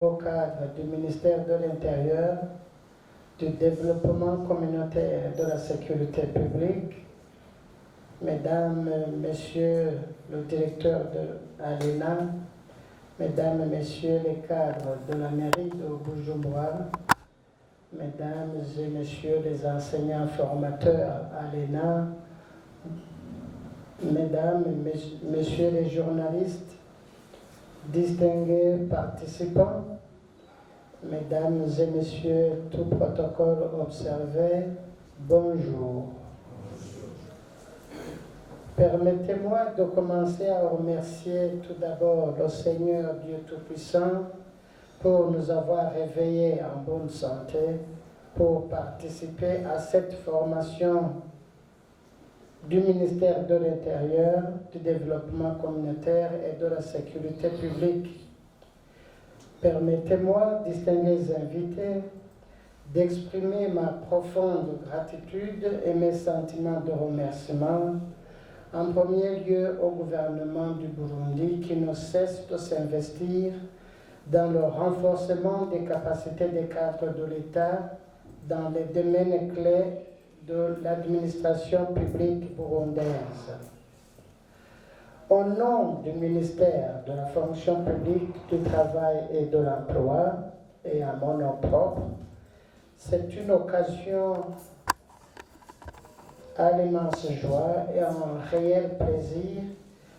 au cadre du ministère de l'Intérieur, du Développement communautaire et de la sécurité publique, Mesdames, Messieurs le directeur de l'ALENA, Mesdames et Messieurs les cadres de la mairie de Bujumbura, Mesdames et Messieurs les enseignants formateurs à l'ENA, Mesdames et Messieurs les journalistes, distingués participants, Mesdames et Messieurs, tout protocole observé, bonjour. Permettez-moi de commencer à remercier tout d'abord le Seigneur Dieu Tout-Puissant pour nous avoir réveillés en bonne santé, pour participer à cette formation du ministère de l'Intérieur, du Développement communautaire et de la sécurité publique. Permettez-moi, distingués invités, d'exprimer ma profonde gratitude et mes sentiments de remerciement, en premier lieu au gouvernement du Burundi qui ne cesse de s'investir dans le renforcement des capacités des cadres de l'État dans les domaines clés de l'administration publique burundaise. Au nom du ministère de la fonction publique, du travail et de l'emploi, et à mon nom propre, c'est une occasion à l'immense joie et un réel plaisir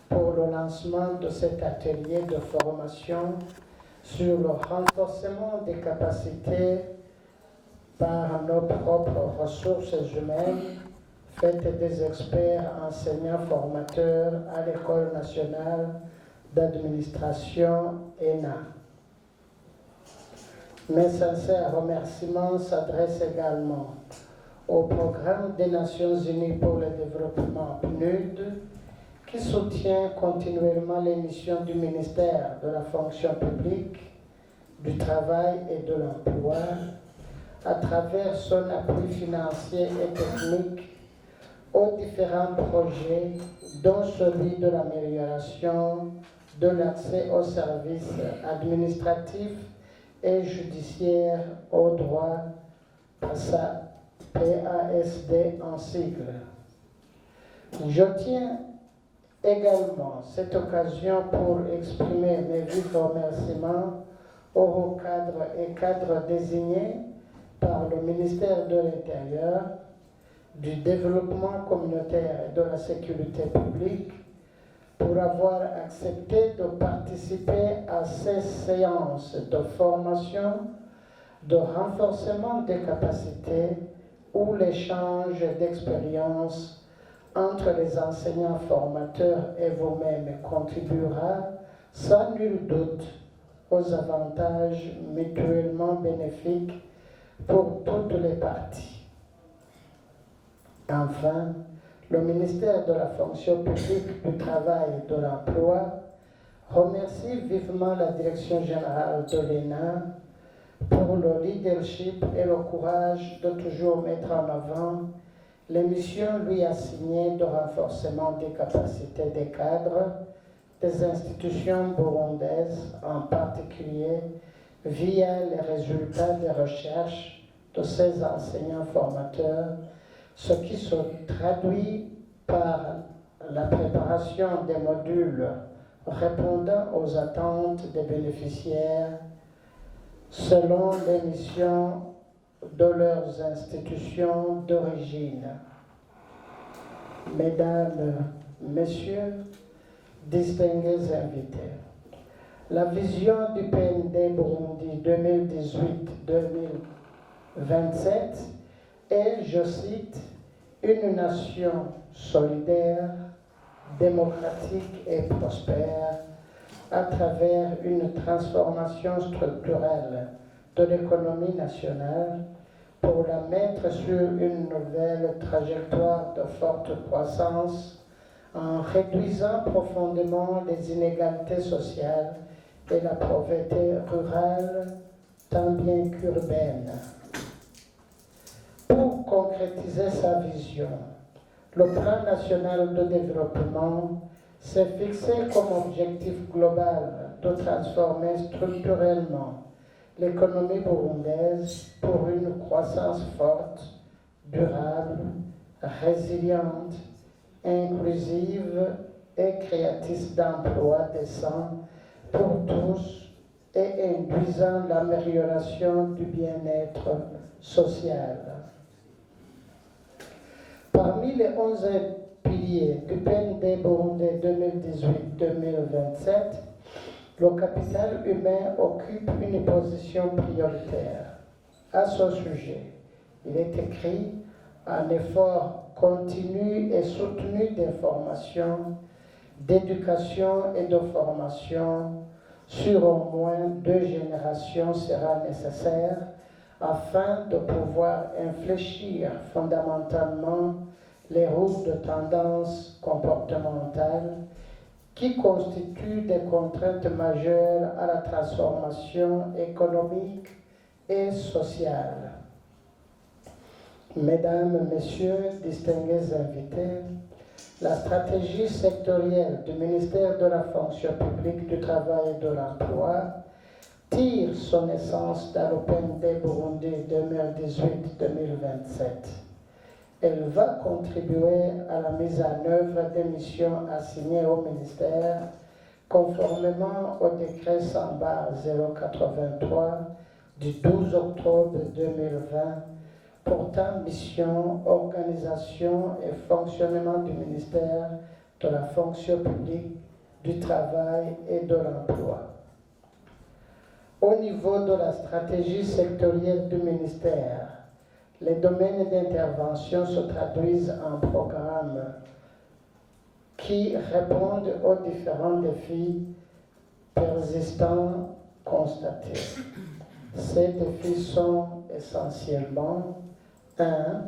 pour le lancement de cet atelier de formation sur le renforcement des capacités par nos propres ressources humaines, faites des experts enseignants formateurs à l'École nationale d'administration ENA. Mes sincères remerciements s'adressent également au Programme des Nations Unies pour le développement PNUD, qui soutient continuellement les missions du ministère de la fonction publique, du travail et de l'emploi, à travers son appui financier et technique aux différents projets, dont celui de l'amélioration de l'accès aux services administratifs et judiciaires au droit, PASD en sigle. Je tiens également cette occasion pour exprimer mes vifs remerciements aux hauts cadres et cadres désignés par le ministère de l'Intérieur, du Développement communautaire et de la sécurité publique pour avoir accepté de participer à ces séances de formation, de renforcement des capacités ou l'échange d'expériences entre les enseignants formateurs et vous-même contribuera sans nul doute aux avantages mutuellement bénéfiques pour toutes les parties. Enfin, le ministère de la fonction publique, du travail et de l'emploi remercie vivement la direction générale de l'ENA pour le leadership et le courage de toujours mettre en avant les missions lui assignées de renforcement des capacités des cadres, des institutions burundaises en particulier, via les résultats des recherches de ces enseignants formateurs, ce qui se traduit par la préparation des modules répondant aux attentes des bénéficiaires selon les missions de leurs institutions d'origine. Mesdames, Messieurs, distingués invités, la vision du PND Burundi 2018-2027 est, je cite, une nation solidaire, démocratique et prospère à travers une transformation structurelle de l'économie nationale pour la mettre sur une nouvelle trajectoire de forte croissance en réduisant profondément les inégalités sociales et la pauvreté rurale tant bien qu'urbaine. Pour concrétiser sa vision, le Plan national de développement s'est fixé comme objectif global de transformer structurellement l'économie burundaise pour une croissance forte, durable, résiliente, inclusive et créatrice d'emplois décents pour tous et induisant l'amélioration du bien-être social. Parmi les 11 piliers du PND burundais 2018-2027, le capital humain occupe une position prioritaire. À ce sujet, il est écrit un effort continu et soutenu d'information, d'éducation et de formation sur au moins 2 générations sera nécessaire afin de pouvoir infléchir fondamentalement les roues de tendance comportementale qui constituent des contraintes majeures à la transformation économique et sociale. Mesdames, Messieurs, distingués invités, la stratégie sectorielle du ministère de la fonction publique, du travail et de l'emploi tire son essence dans le PND Burundi 2018-2027. Elle va contribuer à la mise en œuvre des missions assignées au ministère conformément au décret 100/083 du 12 octobre 2020 portant mission, organisation et fonctionnement du ministère de la fonction publique, du travail et de l'emploi. Au niveau de la stratégie sectorielle du ministère, les domaines d'intervention se traduisent en programmes qui répondent aux différents défis persistants constatés. Ces défis sont essentiellement 1.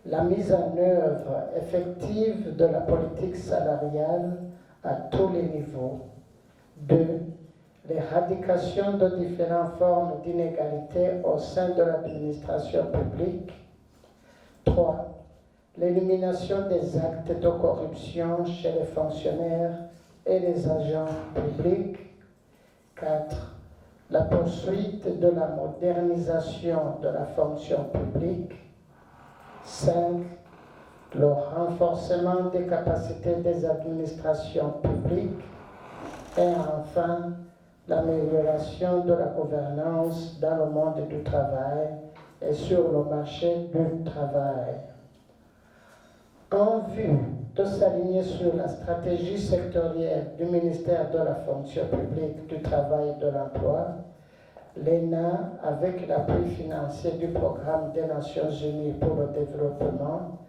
La mise en œuvre effective de la politique salariale à tous les niveaux. 2. L'éradication de différentes formes d'inégalité au sein de l'administration publique. 3. L'élimination des actes de corruption chez les fonctionnaires et les agents publics. 4. La poursuite de la modernisation de la fonction publique. 5. Le renforcement des capacités des administrations publiques. Et enfin, l'amélioration de la gouvernance dans le monde du travail et sur le marché du travail. En vue de s'aligner sur la stratégie sectorielle du ministère de la fonction publique, du travail et de l'emploi, l'ENA, avec l'appui financier du programme des Nations Unies pour le développement,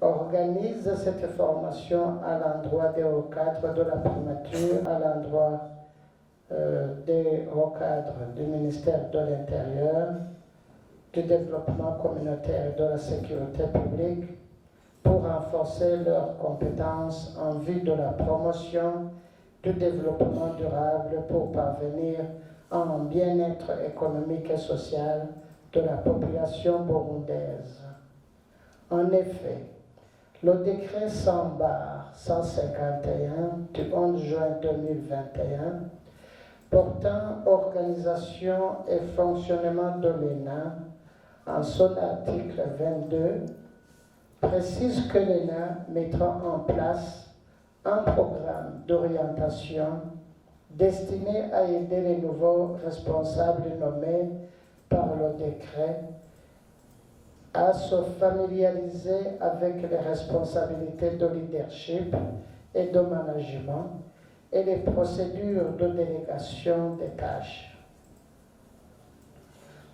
organise cette formation à l'endroit des hauts cadres de la primature, à l'endroit des hauts cadres du ministère de l'Intérieur, du développement communautaire et de la sécurité publique pour renforcer leurs compétences en vue de la promotion du développement durable pour parvenir à un bien-être économique et social de la population burundaise. En effet, le décret 100/151 du 11 juin 2021 portant organisation et fonctionnement de l'ENA, en son article 22, précise que l'ENA mettra en place un programme d'orientation destiné à aider les nouveaux responsables nommés par le décret à se familiariser avec les responsabilités de leadership et de management et les procédures de délégation des tâches.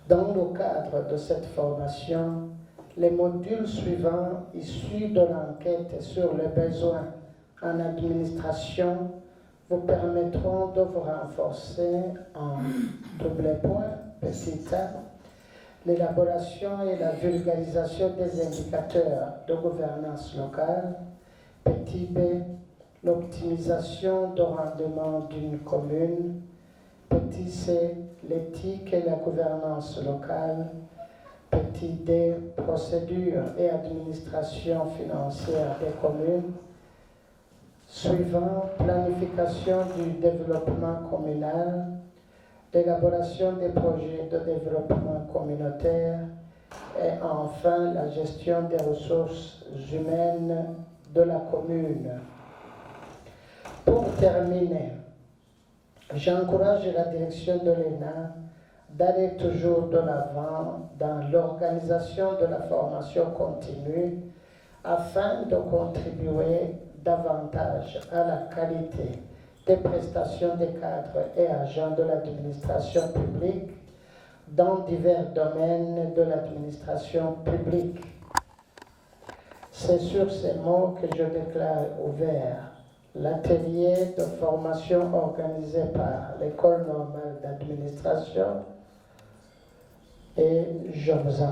Dans le cadre de cette formation, les modules suivants issus de l'enquête sur les besoins en administration vous permettront de vous renforcer en double point, petit a, l'élaboration et la vulgarisation des indicateurs de gouvernance locale, petit b, l'optimisation de rendement d'une commune, petit c, l'éthique et la gouvernance locale, petit d, procédure et administration financière des communes, suivant planification du développement communal, l'élaboration des projets de développement communautaire et enfin la gestion des ressources humaines de la commune. Pour terminer, j'encourage la direction de l'ENA d'aller toujours de l'avant dans l'organisation de la formation continue afin de contribuer davantage à la qualité des prestations des cadres et agents de l'administration publique dans divers domaines de l'administration publique. C'est sur ces mots que je déclare ouvert l'atelier de formation organisé par l'École normale d'administration et je vous en